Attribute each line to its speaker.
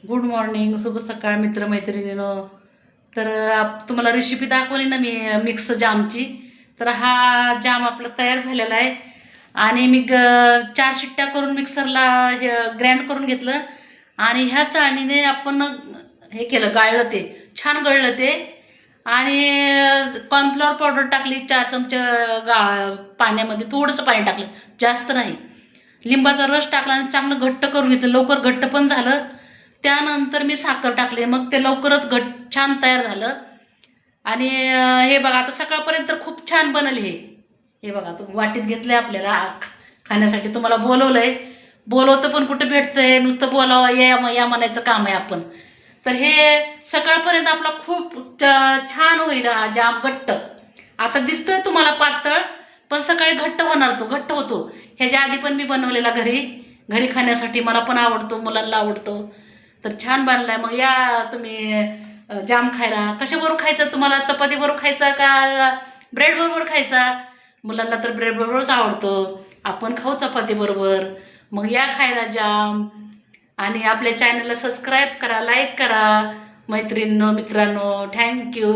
Speaker 1: Good morning, शुभ सकाळ मित्रमैत्रिणींनो. तर तुम्हाला रेसिपी दाखवली ना मी मिक्स जामची. तर हा जाम आपला तयार झालेला आहे आणि मी 4 शिट्ट्या करून मिक्सरला हे ग्राइंड करून घेतलं आणि ह्या चाळणीने आपण हे केलं, गाळलं, ते छान गळलं ते. आणि कॉर्नफ्लॉवर पावडर टाकली 4 चमचे पाण्यामध्ये, थोडंसं पाणी टाकलं, जास्त नाही. लिंबाचा रस टाकला आणि चांगलं घट्ट करून घेतलं, लवकर घट्ट पण झालं. त्यानंतर मी साखर टाकली, मग ते लवकरच छान तयार झालं. आणि हे बघा आता सकाळपर्यंत खूप छान बनल हे बघा, वाटीत घेतलंय आपल्याला खाण्यासाठी. तुम्हाला बोलवतं पण कुठे भेटतंय, नुसतं बोलावं या म्हणायचं काम आहे आपण. तर हे सकाळपर्यंत आपला खूप छान होईल हा जाम घट्ट. आता दिसतोय तुम्हाला पातळ, पण सकाळी घट्ट होणार, तो घट्ट होतो. ह्याच्या आधी पण मी बनवलेला घरी खाण्यासाठी, मला पण आवडतो, मुलांना आवडतो. तर छान बनलाय. मग या तुम्ही जाम खायला. कशाबरोबर खायचं तुम्हाला? चपाती बरोबर खायचा का ब्रेड बरोबर खायचा? मुलांना तर ब्रेड बरोबरच आवडतो, आपण खाऊ चपाती बरोबर. मग या खायला जाम. आणि आपल्या चॅनलला सबस्क्राईब करा, लाईक करा मैत्रिणींनो, मित्रांनो. थँक्यू.